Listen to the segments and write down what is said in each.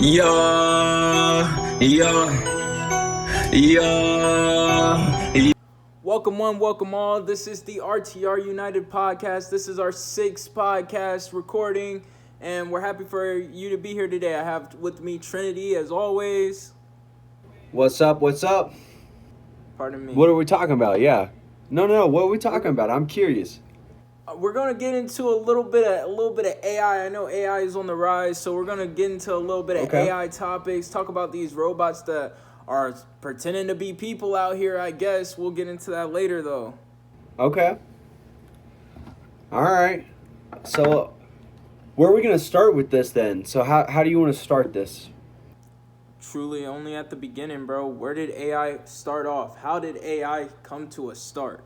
Yeah, yeah, yeah. Welcome one, welcome all. This is the RTR United podcast. This is our 6th podcast recording, and we're happy for you to be here today. I have with me Trinity, as always. What's up? What's up? Pardon me. What are we talking about? Yeah. No. What are we talking about? I'm curious. We're gonna get into a little bit of AI. I know AI is on the rise, so we're gonna get into a little bit of AI topics. Talk about these robots that are pretending to be people out here. I guess we'll get into that later, though. Okay. All right. So, where are we gonna start with this then? So, how do you want to start this? Truly, only at the beginning, bro. Where did AI start off? How did AI come to a start?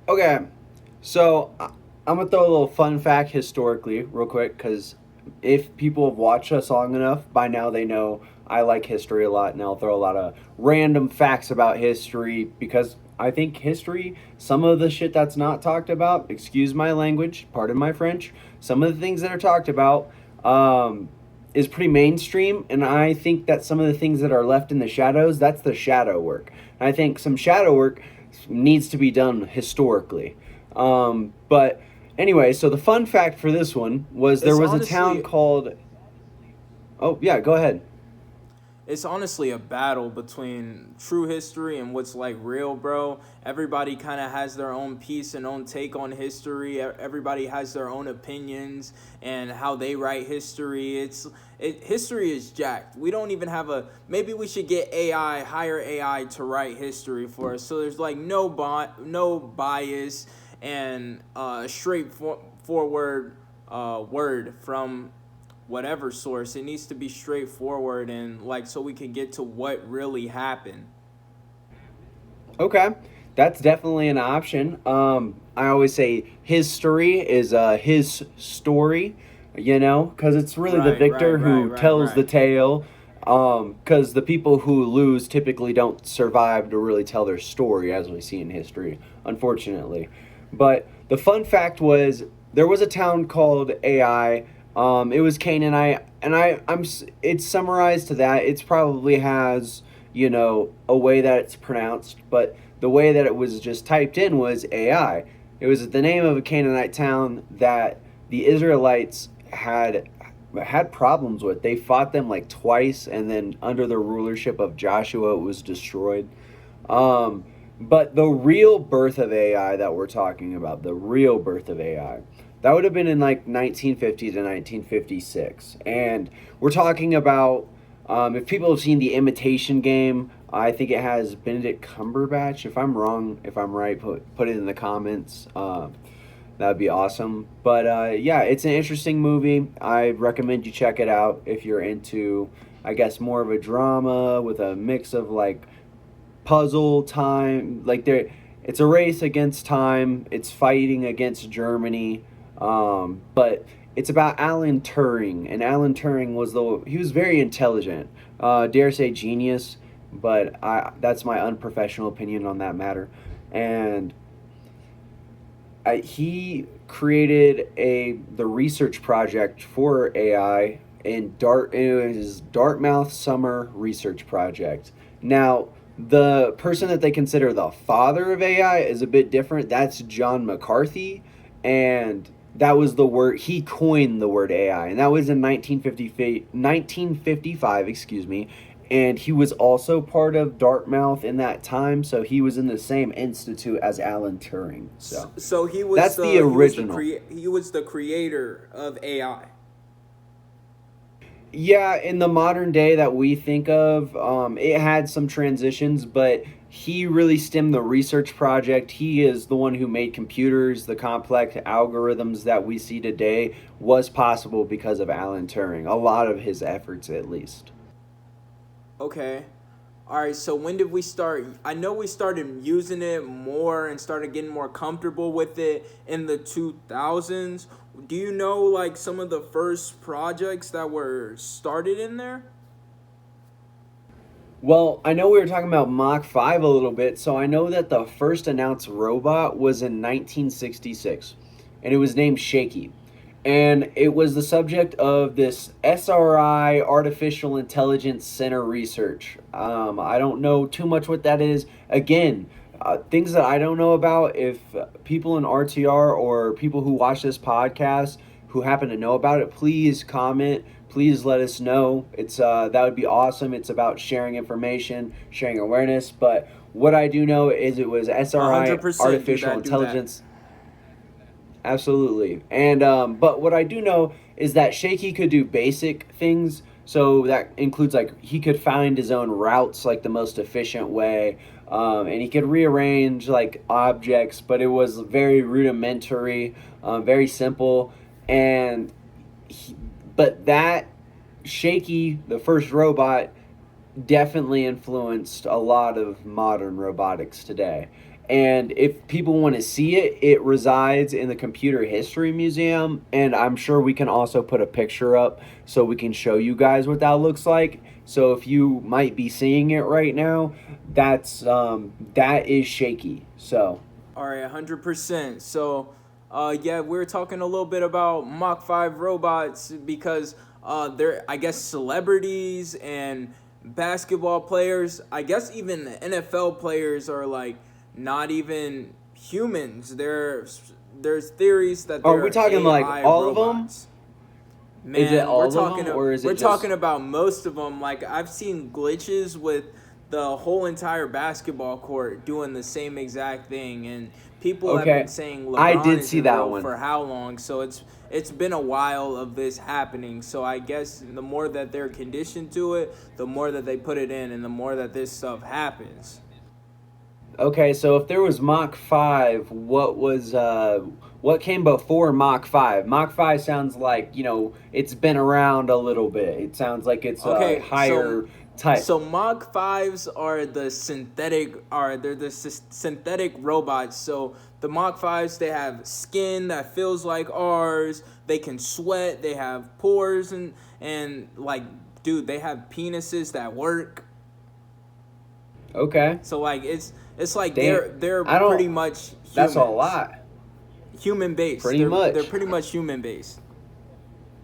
Okay. So, I'm going to throw a little fun fact historically real quick, because if people have watched us long enough, by now they know I like history a lot, and I'll throw a lot of random facts about history, because I think history, some of the shit that's not talked about, excuse my language, pardon my French, some of the things that are talked about is pretty mainstream, and I think that some of the things that are left in the shadows, that's the shadow work. And I think some shadow work needs to be done historically. But anyway, so the fun fact for this one was there was a town called... Oh, yeah, go ahead. It's honestly a battle between true history and what's like real, bro. Everybody kind of has their own piece and own take on history. Everybody has their own opinions and how they write history. History is jacked. We don't even have maybe we should get hire AI to write history for us. So there's like no bias and straightforward word from whatever source. It needs to be straightforward and like so we can get to what really happened. Okay, that's definitely an option. I always say history is his story, because it's really the victor who tells the tale. Because the people who lose typically don't survive to really tell their story, as we see in history, unfortunately. But the fun fact was there was a town called AI. It was Canaanite, and it's summarized to that. It probably has, a way that it's pronounced, but the way that it was just typed in was AI. It was the name of a Canaanite town that the Israelites had problems with. They fought them like twice, and then under the rulership of Joshua, it was destroyed. But the real birth of AI that we're talking about, that would have been in like 1950 to 1956. And we're talking about, if people have seen The Imitation Game, I think it has Benedict Cumberbatch. If I'm wrong, if I'm right, put it in the comments. That'd be awesome. But yeah, it's an interesting movie. I recommend you check it out if you're into, I guess, more of a drama with a mix of like puzzle time. Like it's a race against time. It's fighting against Germany. But it's about Alan Turing, and Alan Turing he was very intelligent, dare say genius, but that's my unprofessional opinion on that matter. And he created the research project for AI in his Dartmouth Summer Research Project. Now, the person that they consider the father of AI is a bit different. That's John McCarthy, and that was the word, he coined the word AI, and that was in 1955, and he was also part of Dartmouth in that time, so he was in the same institute as Alan Turing. So he was that's the original. He was the creator of AI. Yeah, in the modern day that we think of, it had some transitions, but he really stemmed the research project. He is the one who made computers. The complex algorithms that we see today was possible because of Alan Turing. A lot of his efforts, at least. Okay. All right, so when did we start? I know we started using it more and started getting more comfortable with it in the 2000s. Do you know like some of the first projects that were started in there? Well, I know we were talking about Mach 5 a little bit, so I know that the first announced robot was in 1966, and it was named Shaky. and it was the subject of this SRI Artificial Intelligence Center research. I don't know too much what that is. Again, things that I don't know about. If people in RTR or people who watch this podcast who happen to know about it, please comment. Please let us know. It's that would be awesome. It's about sharing information, sharing awareness. But what I do know is it was SRI 100% Artificial Intelligence. Absolutely. And but what I do know is that Shaky could do basic things. So that includes like he could find his own routes, like the most efficient way, and he could rearrange like objects. But it was very rudimentary, very simple, and but that Shaky, the first robot, definitely influenced a lot of modern robotics today. And if people want to see it, it resides in the Computer History Museum. And I'm sure we can also put a picture up so we can show you guys what that looks like. So if you might be seeing it right now, that is Shaky. So. All right, 100%. So, yeah, we're talking a little bit about Mach 5 robots because they're, I guess, celebrities and basketball players. I guess even the NFL players are like not even humans. There's theories that are we talking AI like all robots. of them? Man, is it all we're of talking, them, or is it we're just... talking about most of them. Like I've seen glitches with the whole entire basketball court doing the same exact thing, and people have been saying LeBron I did is see in that role one. for how long? So it's been a while of this happening. So I guess the more that they're conditioned to it, the more that they put it in, and the more that this stuff happens. Okay, so if there was Mach 5, what came before Mach 5? Mach 5 sounds like, it's been around a little bit. It sounds like it's a higher type. So Mach 5s are the synthetic robots. So the Mach 5s, they have skin that feels like ours. They can sweat. They have pores and like, dude, they have penises that work. Okay. So like it's like Damn. they're pretty much humans. That's a lot. Human based. Pretty much. They're pretty much human based.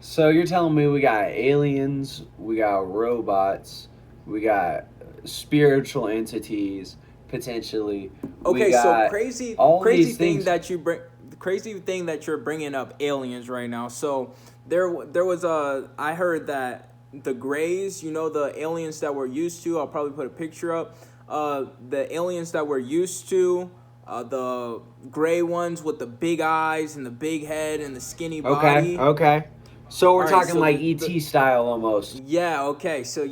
So you're telling me we got aliens, we got robots, we got spiritual entities potentially. Okay, so crazy thing things. that you bring. The crazy thing that you're bringing up aliens right now. So there was I heard that the Greys, the aliens that we're used to. I'll probably put a picture up. The aliens that we're used to, the gray ones with the big eyes and the big head and the skinny body. Okay. So we're talking so like ET style almost. Yeah, okay. So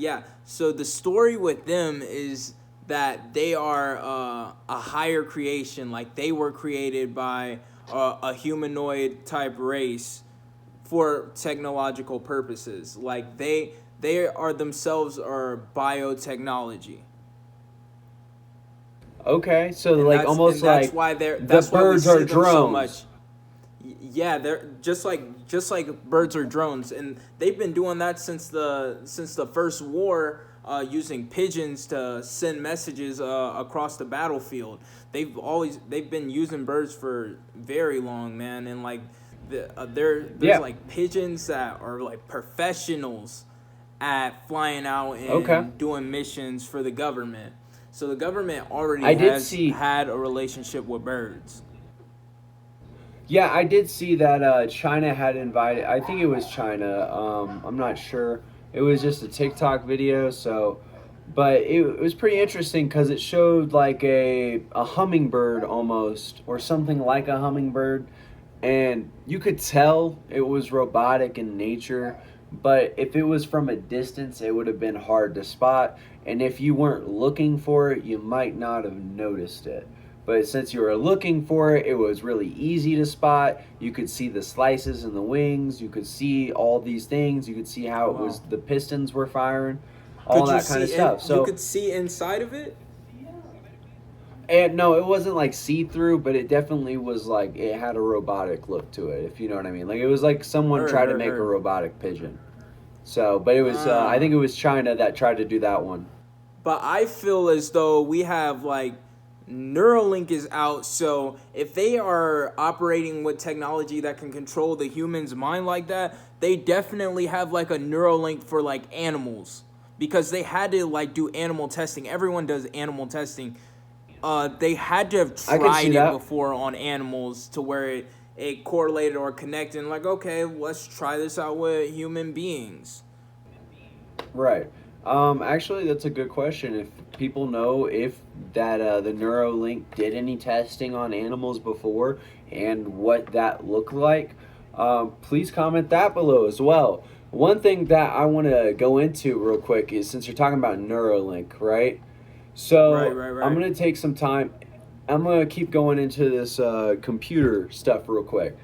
the story with them is that they are a higher creation. Like they were created by a humanoid type race for technological purposes. Like they are themselves are biotechnology. Okay, so like almost like that's why they're the birds are drones. So much. Yeah, they're just like birds are drones, and they've been doing that since the first war, using pigeons to send messages across the battlefield. They've been using birds for very long, man, and like there's like pigeons that are like professionals at flying out and doing missions for the government. So the government already had a relationship with birds. Yeah, I did see that China had invited, I think it was China, I'm not sure. It was just a TikTok video, but it was pretty interesting because it showed like a hummingbird almost, or something like a hummingbird, and you could tell it was robotic in nature, but if it was from a distance, it would have been hard to spot, and if you weren't looking for it, you might not have noticed it. But since you were looking for it, it was really easy to spot. You could see the slices in the wings. You could see all these things. You could see how it was, the pistons were firing, all that kind of stuff. So you could see inside of it? And no, it wasn't like see-through, but it definitely was like, it had a robotic look to it, if you know what I mean. Like it was like someone tried to make a robotic pigeon. So, but it was, I think it was China that tried to do that one. But I feel as though we have like Neuralink is out, so if they are operating with technology that can control the human's mind like that, they definitely have like a Neuralink for like animals, because they had to like do animal testing. Everyone does animal testing. They had to have tried it before on animals to where it correlated or connected. And like, okay, let's try this out with human beings. Right. Actually, that's a good question. If people know if that the Neuralink did any testing on animals before and what that looked like, please comment that below as well. One thing that I want to go into real quick is, since you're talking about Neuralink, right? So Right. I'm going to take some time. I'm going to keep going into this computer stuff real quick.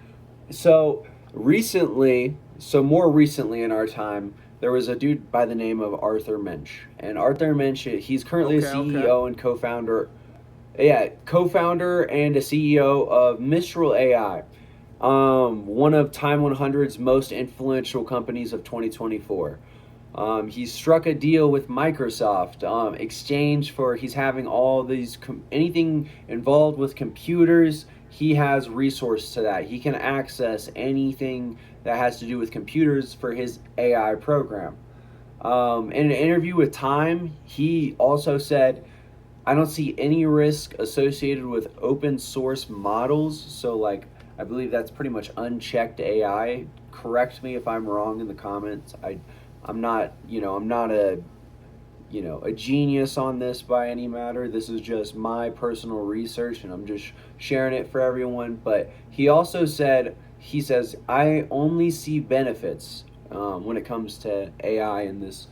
So more recently in our time, there was a dude by the name of Arthur Mensch. And Arthur Mensch, he's currently a CEO and co-founder and a CEO of Mistral AI, one of Time 100's most influential companies of 2024. He struck a deal with Microsoft, exchange for he's having all these anything involved with computers. He has resource to that. He can access anything that has to do with computers for his AI program. In an interview with Time, he also said, "I don't see any risk associated with open source models." So, like, I believe that's pretty much unchecked AI. Correct me if I'm wrong in the comments. I'm not a genius on this by any matter. This is just my personal research, and I'm just sharing it for everyone. But he also says, I only see benefits when it comes to AI in this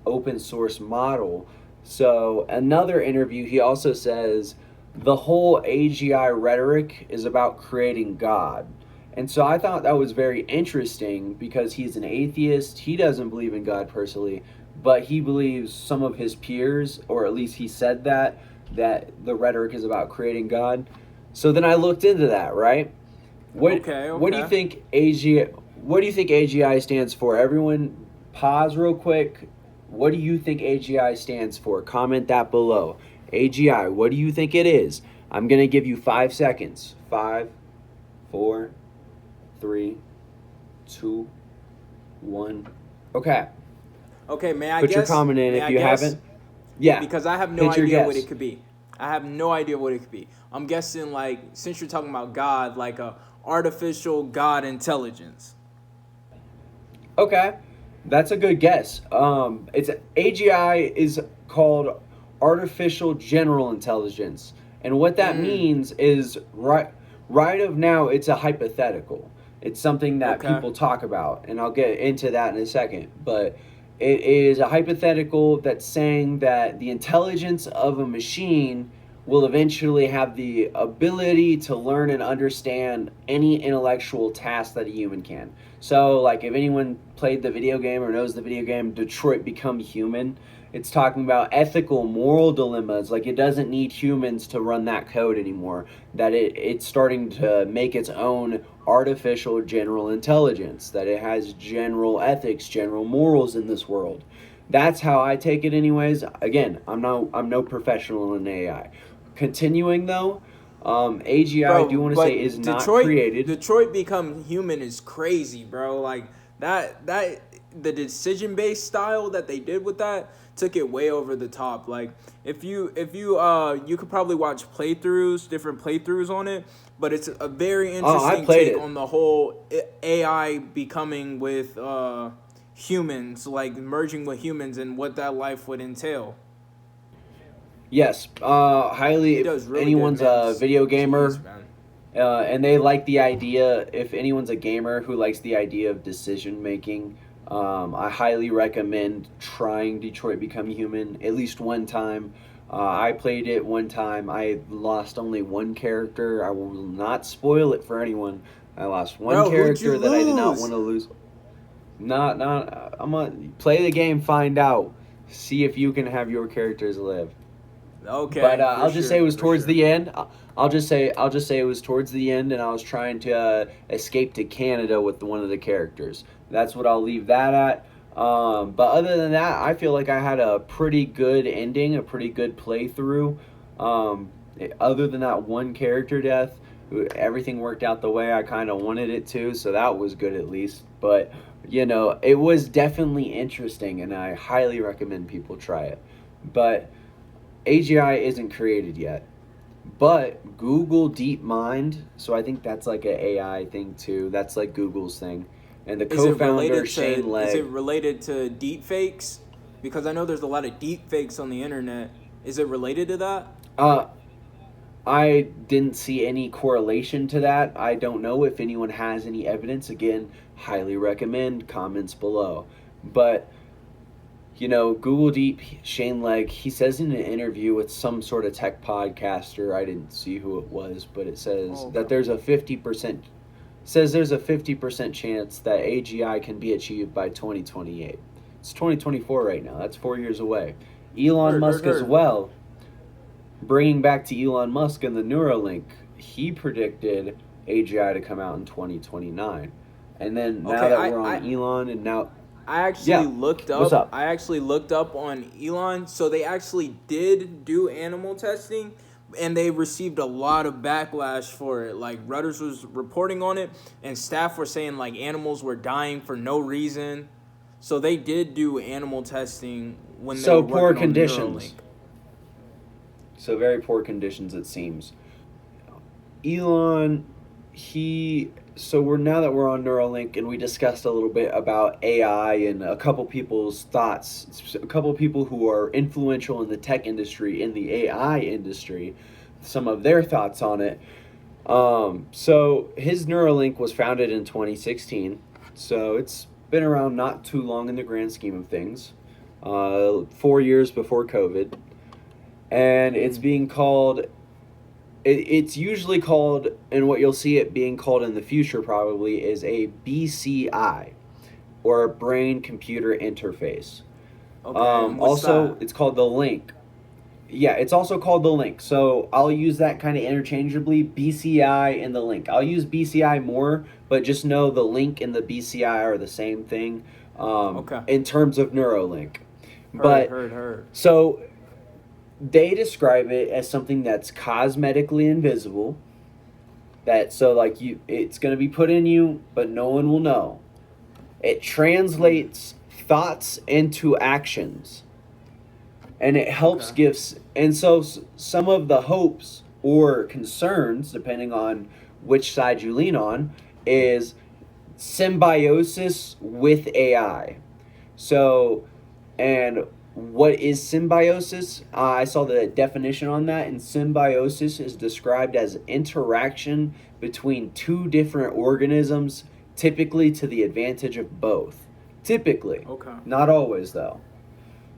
open source model. So another interview, he also says the whole AGI rhetoric is about creating God. And so I thought that was very interesting, because he's an atheist. He doesn't believe in God personally, but he believes some of his peers, or at least he said that the rhetoric is about creating God. So then I looked into that, right? What do you think AGI stands for? Everyone pause real quick. What do you think AGI stands for? Comment that below. AGI, what do you think it is? I'm going to give you 5 seconds. 5, 4, 3, 2, 1. Okay. Okay, may I Put guess? your comment in if you haven't. Yeah. Because I have no idea what it could be. I have no idea what it could be. I'm guessing, like, since you're talking about God, like a artificial God intelligence. Okay. That's a good guess. It's AGI is called artificial general intelligence. And what that means is right of now it's a hypothetical. It's something that people talk about, and I'll get into that in a second. But it is a hypothetical that's saying that the intelligence of a machine will eventually have the ability to learn and understand any intellectual task that a human can. So, like, if anyone played the video game or knows the video game Detroit Become Human, it's talking about ethical, moral dilemmas. Like, it doesn't need humans to run that code anymore. That it's starting to make its own artificial general intelligence. That it has general ethics, general morals in this world. That's how I take it anyways. Again, I'm no professional in AI. Continuing though, AGI, I do want to say, is not created. Detroit Become Human is crazy, bro. Like, that the decision-based style that they did with that took it way over the top. Like, if you could probably watch different playthroughs on it, but it's a very interesting take on the whole AI becoming with humans, like merging with humans, and what that life would entail. Yes, highly. If anyone's a video gamer, and they like the idea, if anyone's a gamer who likes the idea of decision making, I highly recommend trying Detroit Become Human at least one time. I played it one time. I lost only one character. I will not spoil it for anyone. I lost one character that I did not want to lose. I'm gonna play the game, find out, see if you can have your characters live. Okay. But I'll just say it was towards the end. I'll just say it was towards the end, and I was trying to escape to Canada with one of the characters. That's what I'll leave that at. But other than that, I feel like I had a pretty good ending, a pretty good playthrough. Other than that one character death, everything worked out the way I kind of wanted it to, so that was good at least. But, it was definitely interesting, and I highly recommend people try it. But AGI isn't created yet. But Google DeepMind, so I think that's like an AI thing too. That's like Google's thing. And the co-founder, Shane Legg. Is it related to deep fakes? Because I know there's a lot of deep fakes on the internet. Is it related to that? I didn't see any correlation to that. I don't know if anyone has any evidence. Again, highly recommend comments below. But Google Deep, Shane Legg, he says in an interview with some sort of tech podcaster, I didn't see who it was, but it says that there's a 50% chance that AGI can be achieved by 2028. It's 2024 right now. That's 4 years away. Elon Musk as well. Bringing back to Elon Musk and the Neuralink, he predicted AGI to come out in 2029. And then now that we're on Elon and now... I actually looked up. What's up? I actually looked up on Elon. So they actually did do animal testing, and they received a lot of backlash for it. Like Reuters was reporting on it, and staff were saying like animals were dying for no reason. So they did do animal testing when they were poor working conditions. On Neuralink. So very poor conditions, it seems. Elon, now that we're on Neuralink, and we discussed a little bit about AI and a couple people's thoughts, a couple people who are influential in the tech industry, in the AI industry, some of their thoughts on it. So his Neuralink was founded in 2016, so it's been around not too long in the grand scheme of things, 4 years before COVID, and it's being called... It's usually called, and what you'll see it being called in the future probably, is a BCI, or a brain-computer interface. Okay, also, it's called the link. Yeah, it's also called the link. So I'll use that kind of interchangeably, BCI and the link. I'll use BCI more, but just know the link and the BCI are the same thing in terms of Neuralink. Heard. So... they describe it as something that's cosmetically invisible. It's going to be put in you, but no one will know. It translates thoughts into actions. And it helps and so some of the hopes or concerns, depending on which side you lean on, is symbiosis with AI. What is symbiosis? I saw the definition on that, and symbiosis is described as interaction between two different organisms, typically to the advantage of both. Typically. Okay. Not always, though.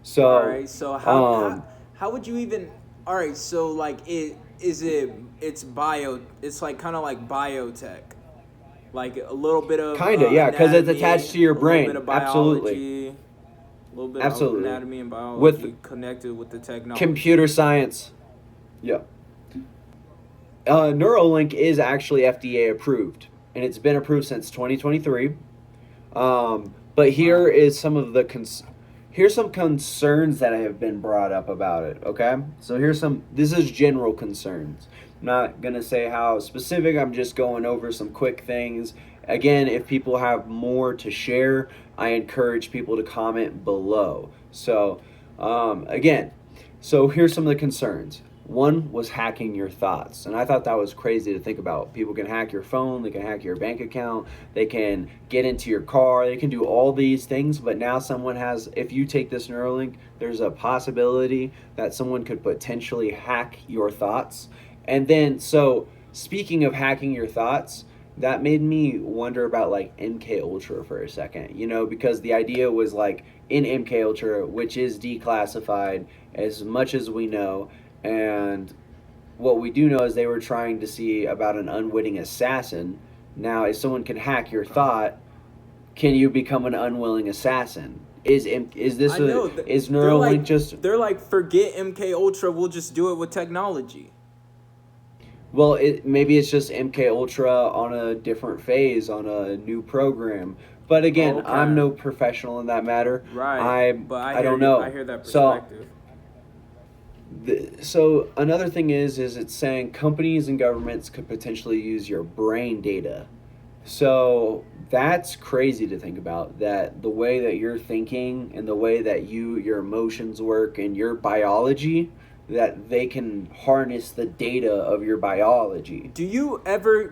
So, all right, so how would you even... All right, so, like, it's like kind of like biotech. Like, a little bit of... Kind of, yeah, because it's attached to your brain. A little bit of biology, absolutely. A little bit of anatomy and biology connected with the technology. Computer science. Yeah. Neuralink is actually FDA approved, and it's been approved since 2023. But here is some of the here's some concerns that have been brought up about it, okay? So this is general concerns. I'm not going to say how specific, I'm just going over some quick things. Again, if people have more to share, I encourage people to comment below. So, here's some of the concerns. One was hacking your thoughts. And I thought that was crazy to think about. People can hack your phone, they can hack your bank account, they can get into your car, they can do all these things. But now if you take this Neuralink, there's a possibility that someone could potentially hack your thoughts. And then, speaking of hacking your thoughts, that made me wonder about like MK Ultra for a second, because the idea was like in MK Ultra, which is declassified as much as we know, and what we do know is they were trying to see about an unwitting assassin. Now, if someone can hack your thought, can you become an unwilling assassin? Is Neuralink just... They're like, forget MK Ultra, we'll just do it with technology. Well, maybe it's just MK Ultra on a different phase, on a new program. But again, I'm no professional in that matter. Right. I don't know. I hear that perspective. So another thing is it's saying companies and governments could potentially use your brain data. So that's crazy to think about, that the way that you're thinking and the way that your emotions work and your biology, that they can harness the data of your biology. Do you ever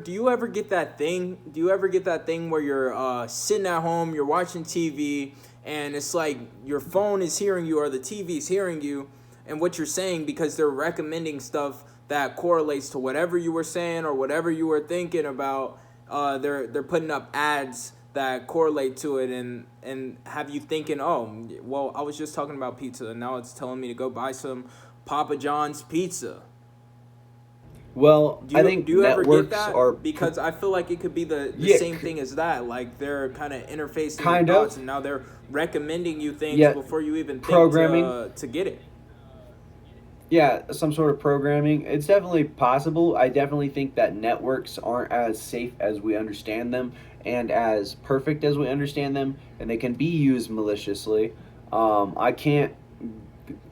get that thing? Do you ever get that thing where you're sitting at home, you're watching TV, and it's like your phone is hearing you or the TV's hearing you, and what you're saying, because they're recommending stuff that correlates to whatever you were saying or whatever you were thinking about. They're putting up ads that correlate to it, and have you thinking, oh, well, I was just talking about pizza, and now it's telling me to go buy some Papa John's pizza. Well, Do I you think do you ever get networks that? are Because I feel like it could be the yeah, same thing as that. Like they're kind of interfacing your kind thoughts, of and now they're recommending you things yeah, before you even think programming. to get it. Yeah, some sort of programming. It's definitely possible. I definitely think that networks aren't as safe as we understand them and as perfect as we understand them, and they can be used maliciously. I can't,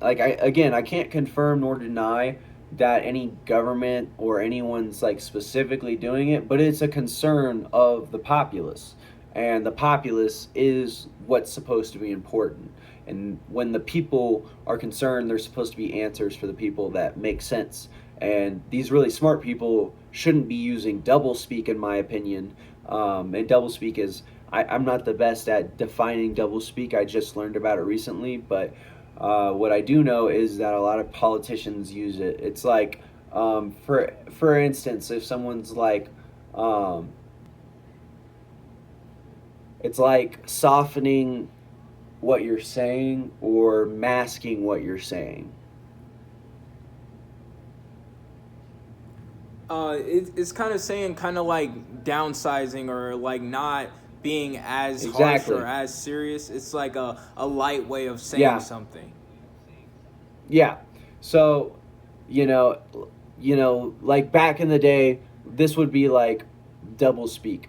I can't confirm nor deny that any government or anyone's like specifically doing it, but it's a concern of the populace, and the populace is what's supposed to be important. And when the people are concerned, there's supposed to be answers for the people that make sense. And these really smart people shouldn't be using doublespeak, in my opinion. And doublespeak is, I'm not the best at defining doublespeak. I just learned about it recently. But what I do know is that a lot of politicians use it. It's like, for instance, if someone's like, um, it's like softening what you're saying or masking what you're saying. It's kind of saying, kind of like downsizing, or like not being as harsh Exactly. or as serious. It's like a light way of saying Yeah. something. Yeah. So, you know, like back in the day, this would be like double speak.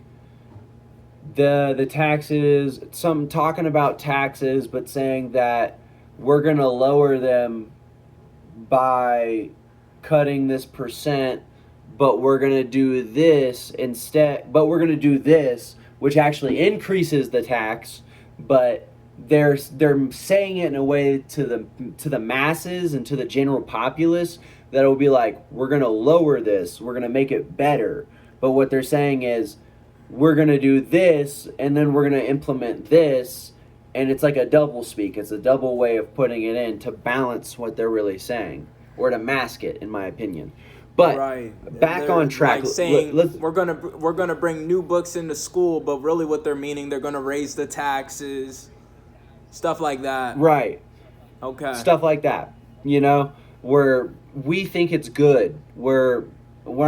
The taxes, some talking about taxes, but saying that we're going to lower them by cutting this percent, but we're going to do this instead, but we're going to do this, which actually increases the tax, but they're saying it in a way to the masses and to the general populace that it'll be like, we're going to lower this, we're going to make it better. But what they're saying is, we're going to do this and then we're going to implement this, and it's like a double speak. It's a double way of putting it in to balance what they're really saying, or to mask it, in my opinion. But Right. back They're on track. like saying Let's we're gonna bring new books into school, but really what they're meaning, they're gonna raise the taxes, stuff like that. right, Okay. stuff like that. Where we think it's good. Where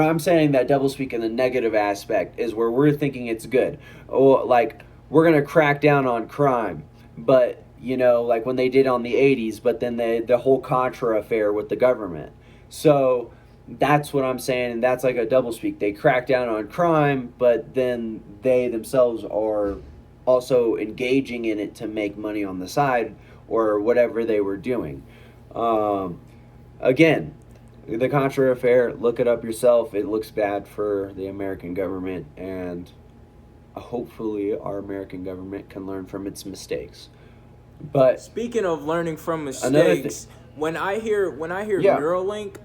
I'm saying that doublespeak in the negative aspect is where we're thinking it's good. Or like, we're gonna crack down on crime, but like when they did on the '80s. But then the whole Contra affair with the government. So that's what I'm saying, and that's like a doublespeak. They crack down on crime, but then they themselves are also engaging in it to make money on the side or whatever they were doing. Um, Again, the Contra affair, look it up yourself. It looks bad for the American government, and hopefully our American government can learn from its mistakes. But Speaking of learning from another thing, mistakes, when I hear yeah, Neuralink,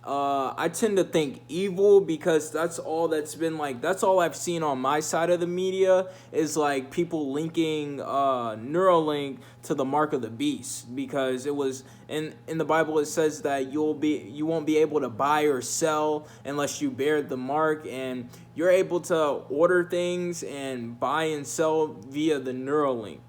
I tend to think evil, because that's all I've seen on my side of the media, is like people linking Neuralink to the mark of the beast, because it was in the Bible, it says that you won't be able to buy or sell unless you bear the mark, and you're able to order things and buy and sell via the Neuralink.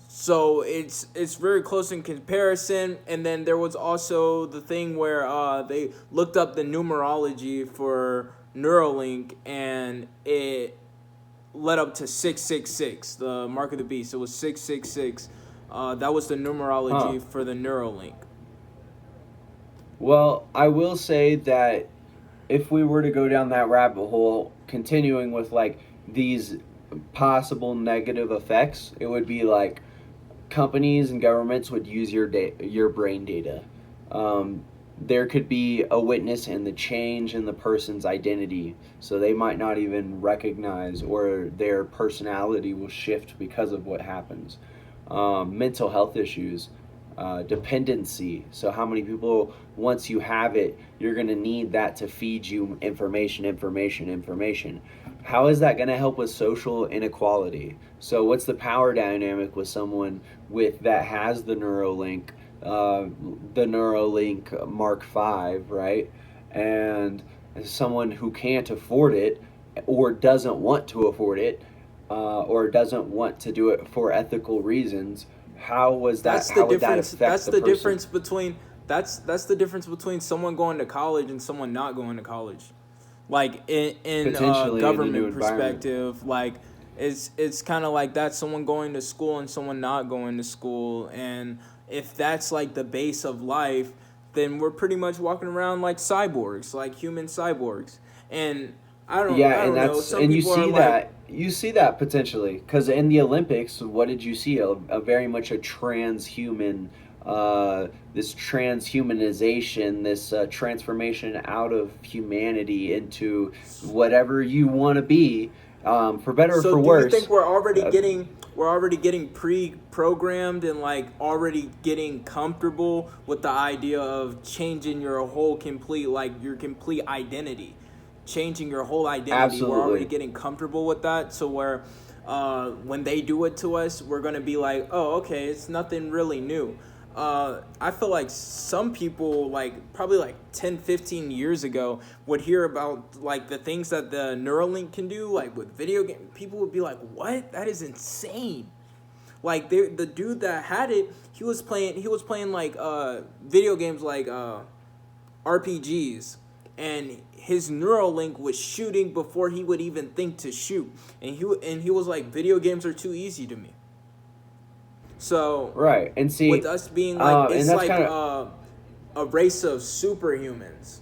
So it's very close in comparison. And then there was also the thing where they looked up the numerology for Neuralink, and it led up to 666, the mark of the beast. It was 666. That was the huh. numerology for the Neuralink. Well, I will say that if we were to go down that rabbit hole, continuing with like these possible negative effects, it would be like companies and governments would use your brain data. There could be a witness in the change in the person's identity, so they might not even recognize, or their personality will shift because of what happens. Mental health issues, dependency. So how many people, once you have it, you're going to need that to feed you information. How is that going to help with social inequality? So what's the power dynamic with someone with that has the Neuralink Mark V, right? And someone who can't afford it, or doesn't want to afford it, or doesn't want to do it for ethical reasons. How was that? That's the How would that difference. affect That's the the person? difference between that's the difference between someone going to college and someone not going to college. Like in Potentially in a new government environment. perspective, like it's kind of like that. Someone going to school and someone not going to school, and if that's like the base of life, then we're pretty much walking around like cyborgs, like human cyborgs. And Yeah, I and don't know. that's, Some and you people are see like, that, potentially, because in the Olympics, what did you see? A very much a transhuman, this transhumanization, this transformation out of humanity into whatever you want to be, for better or so for do you worse. think Uh, we're already getting pre-programmed and like already getting comfortable with the idea of changing your whole complete, like your complete identity, changing your whole identity? We're already Absolutely. getting comfortable with that, so where when they do it to us, we're gonna be like, oh, okay, it's nothing really new. I feel like some people, like probably like 10, 15 years ago, would hear about like the things that the Neuralink can do, like with video game. People would be like, what? That is insane. Like the dude that had it, he was playing like video games like RPGs, and his Neuralink was shooting before he would even think to shoot. And he was like, video games are too easy to me. So Right, and with see, us being like, and it's that's like kind of a race of superhumans.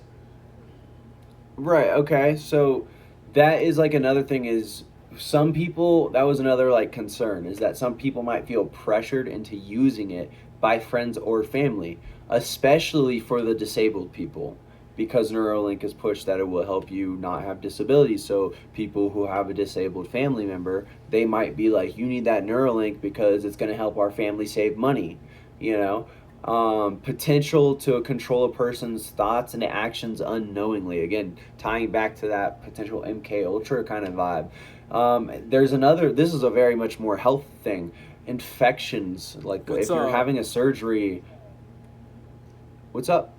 right. Okay, so that is like another thing is some people, that was another like concern, is that some people might feel pressured into using it by friends or family, especially for the disabled people, because Neuralink has pushed that it will help you not have disabilities. So people who have a disabled family member, they might be like, you need that Neuralink because it's going to help our family save money, you know. Potential to control a person's thoughts and actions unknowingly. Again, tying back to that potential MK Ultra kind of vibe. There's another. This is a very much more health thing. Infections, like What's if you're up? having a surgery. What's up?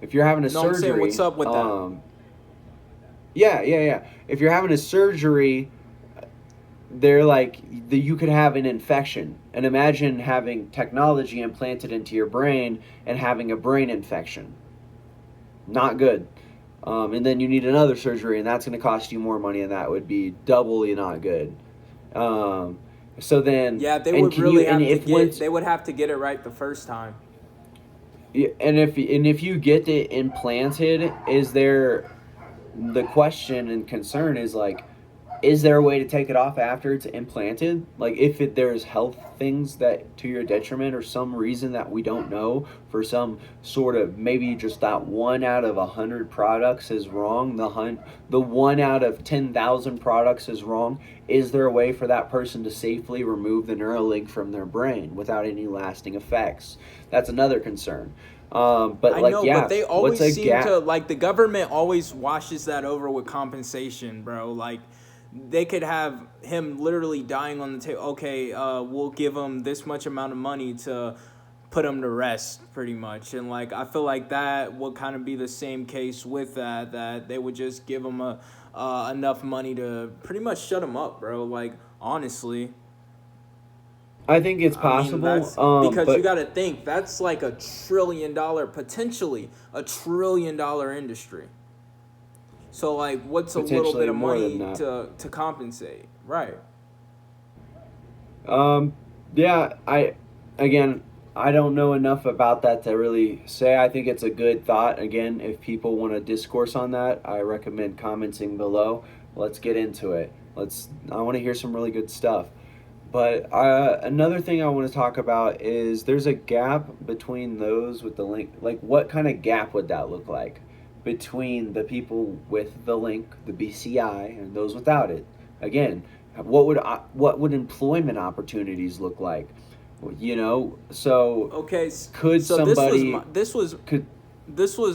If you're having a No, I'm saying, surgery, what's up with that? yeah. If you're having a surgery, they're like you could have an infection, and imagine having technology implanted into your brain and having a brain infection. Not good. And then you need another surgery, and that's going to cost you more money, and that would be doubly not good. Um, so then, Yeah, they and would can you, really and have to if get. once, They would have to get it right the first time. and if you get it implanted, is there, the question and concern is like, is there a way to take it off after it's implanted? Like if there's health things that to your detriment, or some reason that we don't know, for some sort of, maybe just that 1 out of 100 products is wrong, the 1 out of 10,000 products is wrong. Is there a way for that person to safely remove the Neuralink from their brain without any lasting effects? That's another concern. But I like, know, but yeah, they what's always a seem to, gap? like, the government always washes that over with compensation, bro. Like, they could have him literally dying on the table. Okay, we'll give him this much amount of money to put him to rest, pretty much. And like, I feel like that would kind of be the same case with that they would just give him enough money to pretty much shut him up, bro. Like, honestly. I think it's I mean, possible. that's because you But got to think that's like potentially $1 trillion industry. So like, what's a little bit potentially of more than money that. to compensate, right? Um, yeah, again, I don't know enough about that to really say. I think it's a good thought. Again, if people want to discourse on that, I recommend commenting below. Let's get into it. I want to hear some really good stuff. But another thing I want to talk about is there's a gap between those with the link. Like, what kind of gap would that look like between the people with the link, the BCI, and those without it? Again, what would employment opportunities look like? You know, so Okay, could so somebody could this was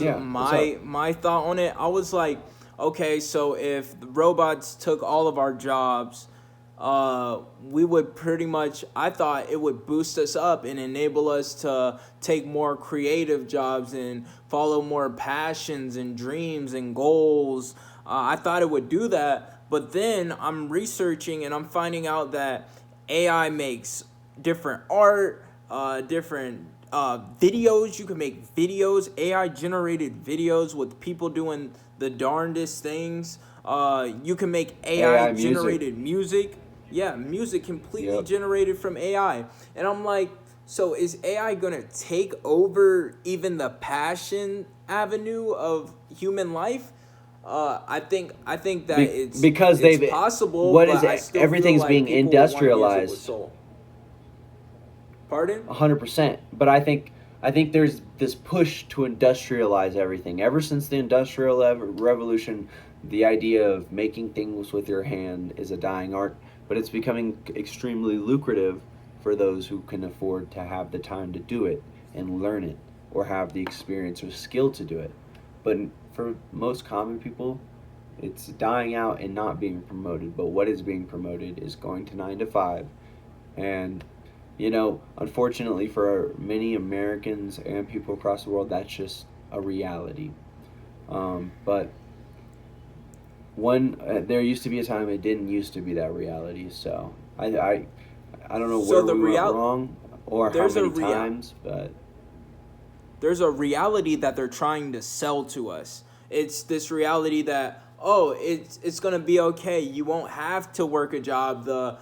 yeah? What's up? my thought on it. I was like, okay, so if the robots took all of our jobs, we would pretty much. I thought it would boost us up and enable us to take more creative jobs and follow more passions and dreams and goals. I thought it would do that, but then I'm researching and I'm finding out that AI makes different art, different videos. You can make videos, AI generated videos with people doing the darndest things. You can make AI AI music. generated music. Yeah, music completely Yep. generated from AI. And I'm like, so is AI gonna take over even the passion avenue of human life? I think that Because it's they've possible, what but is I still feel everything's like being people would want to use it with industrialized. soul. Pardon? 100%. But I think there's this push to industrialize everything. Ever since the Industrial Revolution, the idea of making things with your hand is a dying art, but it's becoming extremely lucrative for those who can afford to have the time to do it and learn it or have the experience or skill to do it. But for most common people, it's dying out and not being promoted. But what is being promoted is going to 9 to 5. And unfortunately for many Americans and people across the world, that's just a reality. But there used to be a time it didn't used to be that reality. So I don't know So where the we went real wrong or how there's a many real times, but there's a reality that they're trying to sell to us. It's this reality that, oh, it's gonna be okay. You won't have to work a job. The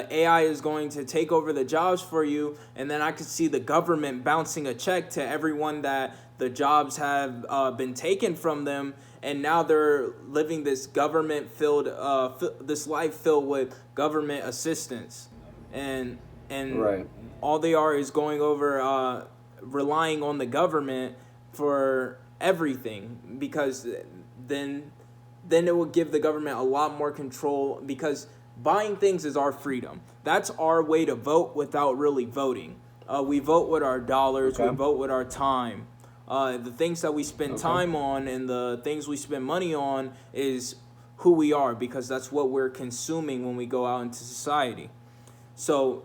AI is going to take over the jobs for you, and then I could see the government bouncing a check to everyone that the jobs have been taken from them, and now they're living this government filled this life filled with government assistance, and right. all they are is going over relying on the government for everything, because then it will give the government a lot more control, because buying things is our freedom. That's our way to vote without really voting. We vote with our dollars. We Okay. vote with our time. The things that we spend Okay. time on and the things we spend money on is who we are, because that's what we're consuming when we go out into society. So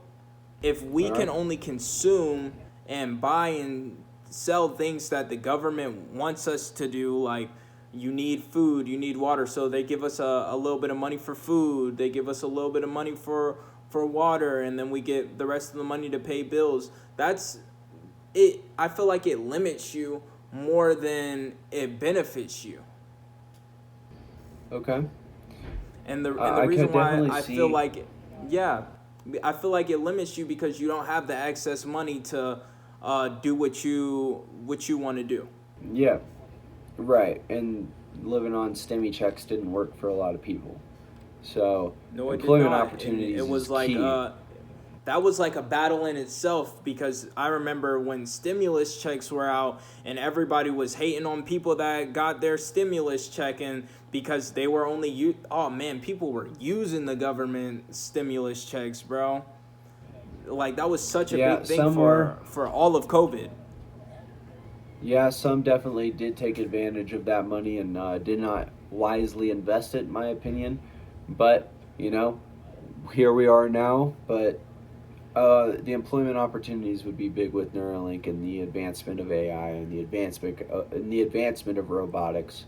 if we All can right. only consume and buy and sell things that the government wants us to do, like you need food, you need water, so they give us a little bit of money for food, they give us a little bit of money for water, and then we get the rest of the money to pay bills. That's it. I feel like it limits you more than it benefits you. Okay. And the I reason could why definitely I see. feel like, yeah, I feel like it limits you because you don't have the excess money to do what you want to do. Yeah, right. And living on STEMI checks didn't work for a lot of people. So No, it did employment not, and opportunities it is was like key. that was like a battle in itself, because I remember when stimulus checks were out and everybody was hating on people that got their stimulus check, and because they were only oh man, people were using the government stimulus checks, bro. Like that was such a Yeah, big thing some were. for all of COVID. Yeah, some definitely did take advantage of that money and did not wisely invest it, in my opinion. But here we are now. But the employment opportunities would be big with Neuralink and the advancement of AI and the advancement of robotics.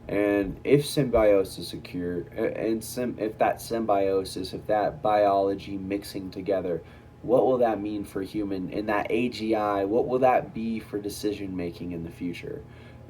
And if symbiosis occur, if that symbiosis, if that biology mixing together, what will that mean for human in that AGI? What will that be for decision making in the future?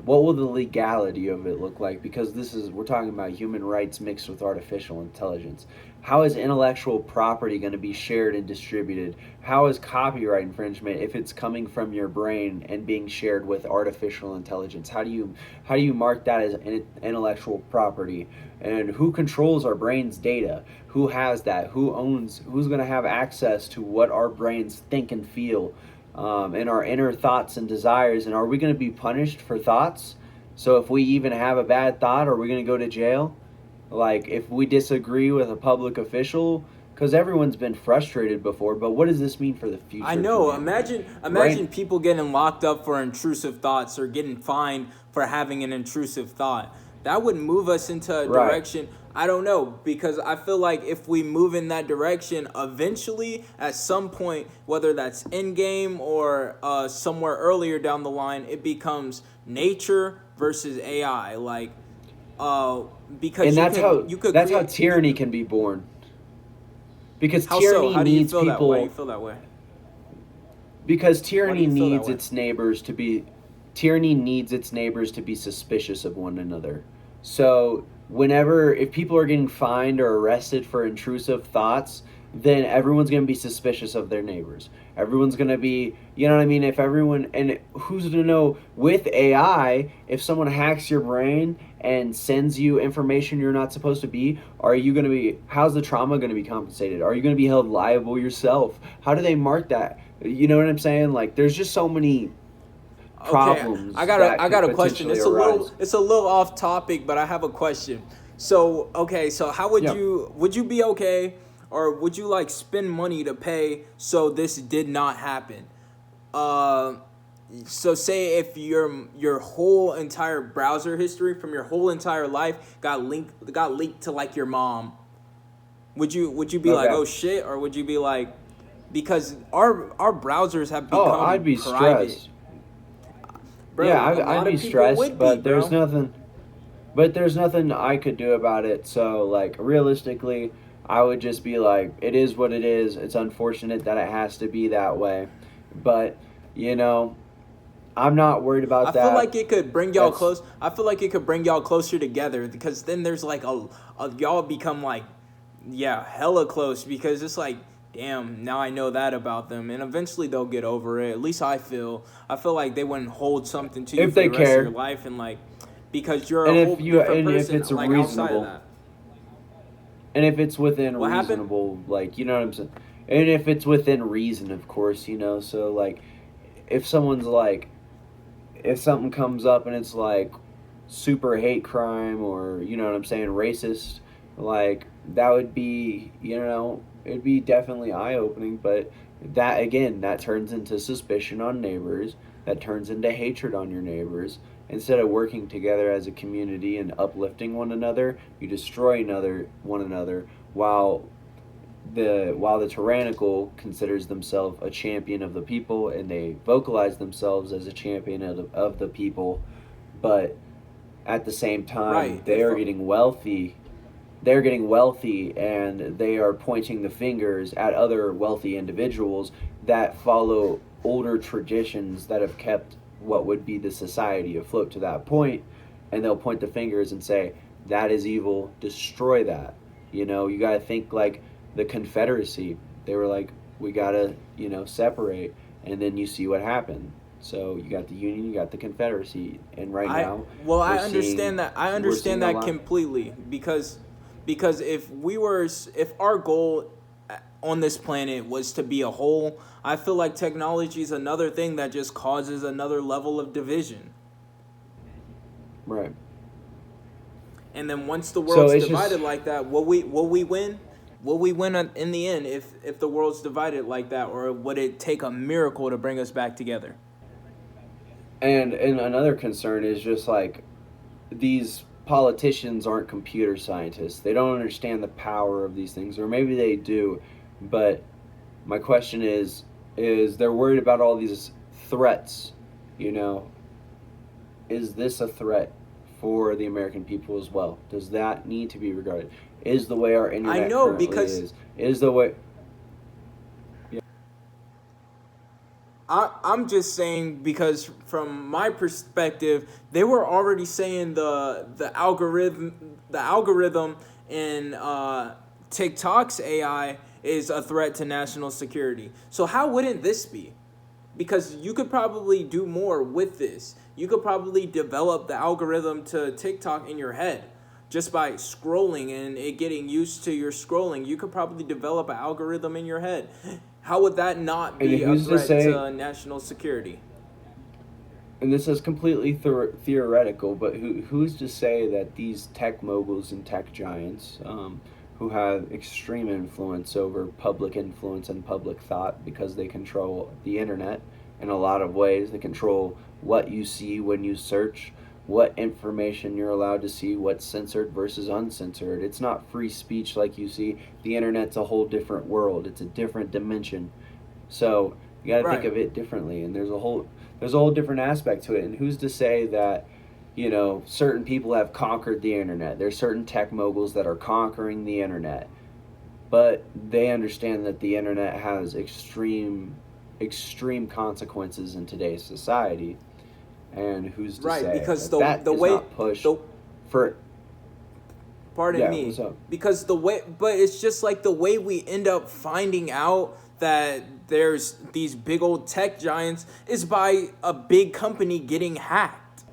What will the legality of it look like? Because we're talking about human rights mixed with artificial intelligence. How is intellectual property going to be shared and distributed? How is copyright infringement if it's coming from your brain and being shared with artificial intelligence? How do you mark that as intellectual property? And who controls our brain's data? Who has that? Who's going to have access to what our brains think and feel? And our inner thoughts and desires, and are we going to be punished for thoughts? So if we even have a bad thought, are we going to go to jail? Like if we disagree with a public official, because everyone's been frustrated before, but what does this mean for the future? I know. Imagine right? people getting locked up for intrusive thoughts or getting fined for having an intrusive thought. That would move us into a direction. I don't know, because I feel like if we move in that direction, eventually, at some point, whether that's in game or somewhere earlier down the line, it becomes nature versus AI. Like, because And that's how tyranny can be born. Because tyranny needs people. Why do you feel that way? Because tyranny needs its neighbors to be suspicious of one another. So if people are getting fined or arrested for intrusive thoughts, then everyone's going to be suspicious of their neighbors. Everyone's going to be, you know what I mean? And who's to know with AI, if someone hacks your brain and sends you information you're not supposed to be, how's the trauma going to be compensated? Are you going to be held liable yourself? How do they mark that? You know what I'm saying? Like, there's just so many problems. Okay, I got a question. It's a little off topic, but I have a question. So how would you be okay, or would you like spend money to pay so this did not happen? So say if your whole entire browser history from your whole entire life got leaked to like your mom, would you be like, oh shit, or would you be like, because our browsers have become I'd be private. stressed. Bro, I'd be stressed, but there's nothing I could do about it. So like realistically, I would just be like, it is what it is. It's unfortunate that it has to be that way, but I'm not worried about that. I feel like it could bring y'all close. I feel like it could bring y'all closer together, because then there's like y'all become like, hella close, because it's like, damn, now I know that about them, and eventually they'll get over it. At least I feel like they wouldn't hold something to you if for they the rest care. of your life, and like, because you're a whole different person, if it's like reasonable, outside of that. And if it's within What reasonable, happened? Like, you know what I'm saying? And if it's within reason, of course, so like, if someone's like, if something comes up and it's like super hate crime, or, you know what I'm saying, racist, like, that would be, it'd be definitely eye-opening, but that turns into suspicion on neighbors, that turns into hatred on your neighbors. Instead of working together as a community and uplifting one another, you destroy one another, while the tyrannical considers themselves a champion of the people, and they vocalize themselves as a champion of the people, but at the same time, they're getting wealthy, and they are pointing the fingers at other wealthy individuals that follow older traditions that have kept what would be the society afloat to that point, and they'll point the fingers and say, that is evil, destroy that. You got to think like the Confederacy. They were like, we got to, separate, and then you see what happened. So you got the Union, you got the Confederacy, and now... Well, I understand that completely, because if our goal on this planet was to be a whole, I feel like technology is another thing that just causes another level of division. Right. And then once the world's divided like that, will we win? Will we win in the end if the world's divided like that, or would it take a miracle to bring us back together? And another concern is just like, these politicians aren't computer scientists. They don't understand the power of these things, or maybe they do, but my question is they're worried about all these threats, Is this a threat for the American people as well? Does that need to be regarded? Is the way our internet currently is the way... I'm just saying because from my perspective, they were already saying the algorithm in TikTok's AI is a threat to national security. So how wouldn't this be? Because you could probably do more with this. You could probably develop the algorithm to TikTok in your head just by scrolling and it getting used to your scrolling. You could probably develop an algorithm in your head. How would that not And be a who's to threat say? to national security? And this is completely theoretical, but who's to say that these tech moguls and tech giants, who have extreme influence over public influence and public thought because they control the internet in a lot of ways, they control what you see when you search, what information you're allowed to see, what's censored versus uncensored. It's not free speech like you see. The internet's a whole different world. It's a different dimension. So you got to think Right. of it differently, and there's a whole different aspect to it. And who's to say that certain people have conquered the internet? There's certain tech moguls that are conquering the internet, but they understand that the internet has extreme consequences in today's society. And who's to Right, say because that that the is way not pushed the for? pardon Yeah, me, what's up? because the way, but it's just like the way we end up finding out that there's these big old tech giants is by a big company getting hacked.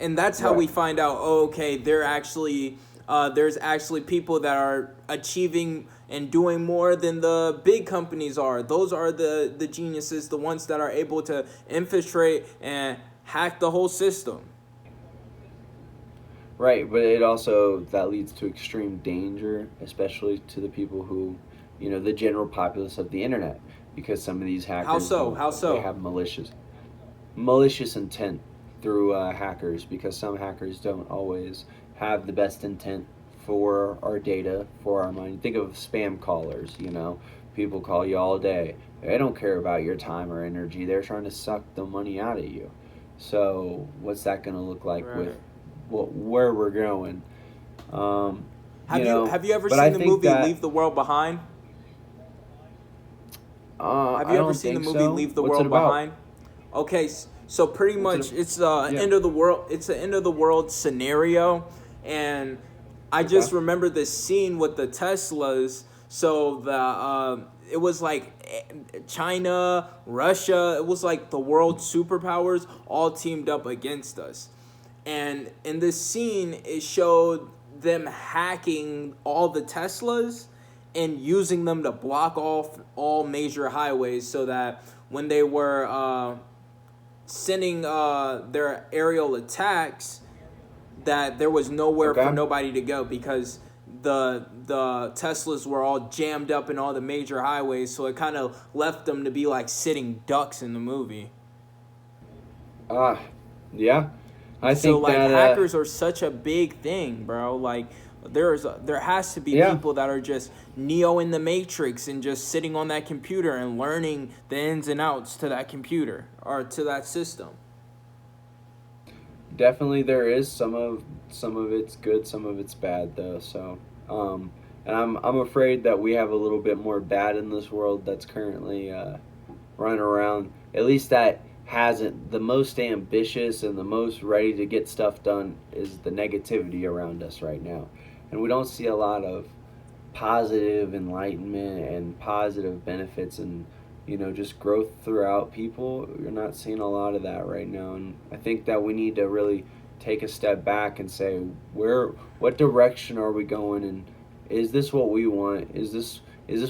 And that's how we Right. find out, oh, okay, there's actually people that are achieving and doing more than the big companies are. Those are the geniuses, the ones that are able to infiltrate and hack the whole system. Right, but it also that leads to extreme danger, especially to the people who, the general populace of the internet, because some of these How hackers so? don't, How they so? have malicious intent through hackers, because some hackers don't always have the best intent for our data, for our money. Think of spam callers, people call you all day. They don't care about your time or energy. They're trying to suck the money out of you. So what's that going to look like with Right. where we're going? Um, Have you ever but I seen the think movie that Leave the World Behind? Have I you ever don't seen the think movie so. Leave the What's it World about? Behind? Okay, so pretty What's it? much it's Yeah. end of the world. It's an end of the world scenario, and I Okay. just remember this scene with the Teslas. So it was like China, Russia. It was like the world superpowers all teamed up against us, and in this scene, it showed them hacking all the Teslas and using them to block off all major highways so that when they were sending their aerial attacks, that there was nowhere for Okay. nobody to go because the Teslas were all jammed up in all the major highways, so it kind of left them to be like sitting ducks in the movie. Ah, yeah. I So think like that hackers are such a big thing, bro. Like there has to be yeah, people that are just Neo in the Matrix and just sitting on that computer and learning the ins and outs to that computer or to that system. definitely there is some of it's good, some of it's bad though. So, and I'm afraid that we have a little bit more bad in this world that's currently running around. At least that hasn't the most ambitious and the most ready to get stuff done is the negativity around us right now, and we don't see a lot of positive enlightenment and positive benefits and just growth throughout people. You're not seeing a lot of that right now, and I think that we need to really take a step back and say what direction are we going, and is this what we want? Is this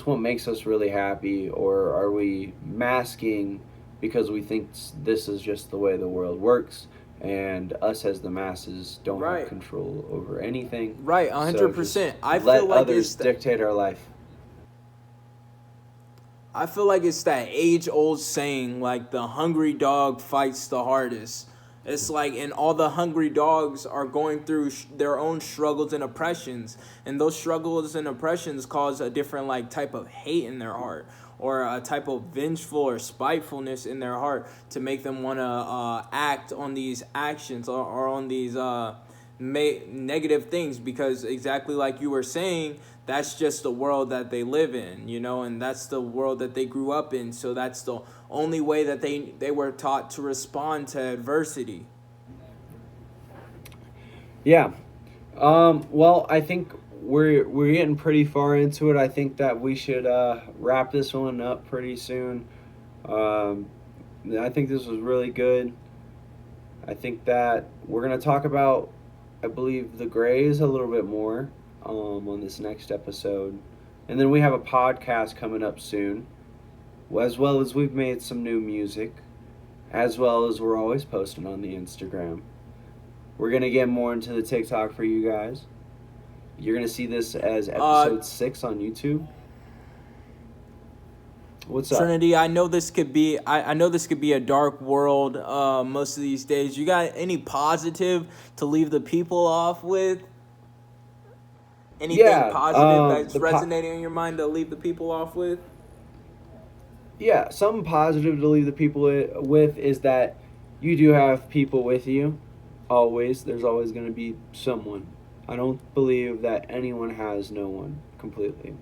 what makes us really happy, or are we masking because we think this is just the way the world works, and us as the masses don't have Right. control over anything. Right, So just 100%. I let feel like others dictate our life. I feel like it's that age old saying, like the hungry dog fights the hardest. It's like, and all the hungry dogs are going through their own struggles and oppressions, and those struggles and oppressions cause a different like type of hate in their heart, or a type of vengeful or spitefulness in their heart to make them want to act on these actions or on these negative things, because exactly like you were saying, that's just the world that they live in, and that's the world that they grew up in. So that's the only way that they were taught to respond to adversity. Yeah. Well, I think we're getting pretty far into it. I think that we should wrap this one up pretty soon. Um, I think this was really good. I think that we're gonna talk about, I believe, the Grays a little bit more on this next episode, and then we have a podcast coming up soon, as well as we've made some new music, as well as we're always posting on the Instagram. We're gonna get more into the TikTok for you guys. You're gonna see this as episode 6 on YouTube. What's up, Trinity? I know this could be a dark world most of these days. You got any positive to leave the people off with? Anything positive that's resonating in your mind to leave the people off with? Yeah, something positive to leave the people with is that you do have people with you. Always. There's always going to be someone. I don't believe that anyone has no one completely.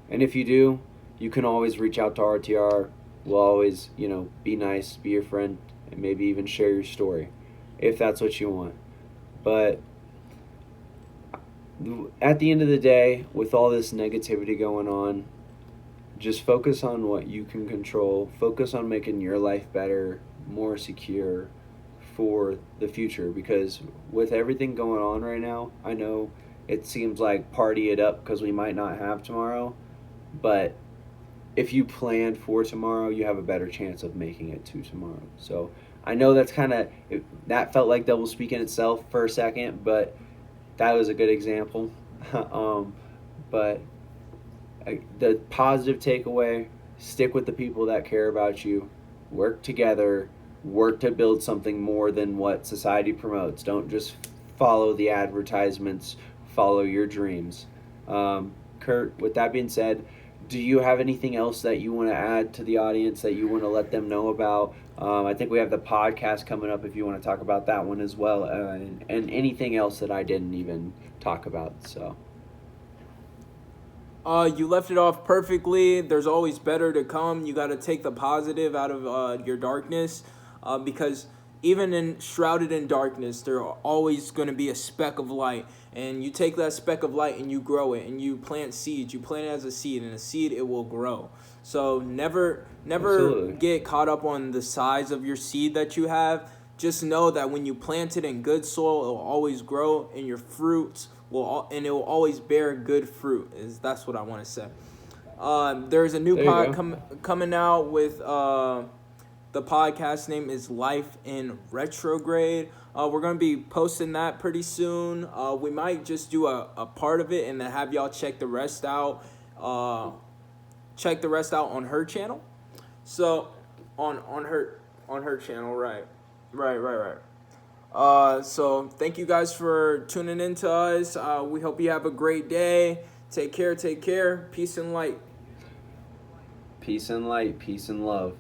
And if you do, you can always reach out to RTR. We'll always, be nice, be your friend, and maybe even share your story if that's what you want. But at the end of the day, with all this negativity going on, just focus on what you can control. Focus on making your life better, more secure for the future, because with everything going on right now, I know it seems like party it up because we might not have tomorrow, but if you plan for tomorrow, you have a better chance of making it to tomorrow. So I know that's that felt like double speaking itself for a second, but that was a good example. But the positive takeaway: stick with the people that care about you, work together, work to build something more than what society promotes. Don't just follow the advertisements, follow your dreams. Kurt, with that being said, do you have anything else that you want to add to the audience that you want to let them know about? I think we have the podcast coming up if you want to talk about that one as well, and anything else that I didn't even talk about. So you left it off perfectly. There's always better to come. You got to take the positive out of your darkness. Because even shrouded in darkness, there are always going to be a speck of light. And you take that speck of light and you grow it, and you plant seeds. You plant it as a seed, and a seed, it will grow. So never Absolutely. get caught up on the size of your seed that you have. Just know that when you plant it in good soil, it will always grow, and your fruits it will always bear good fruit. That's what I want to say. There's a new pod coming out with... the podcast name is Life in Retrograde. We're going to be posting that pretty soon. We might just do a part of it and then have y'all check the rest out. Check the rest out on her channel. So on her channel, right. So thank you guys for tuning in to us. We hope you have a great day. Take care. Peace and light. Peace and light, peace and love.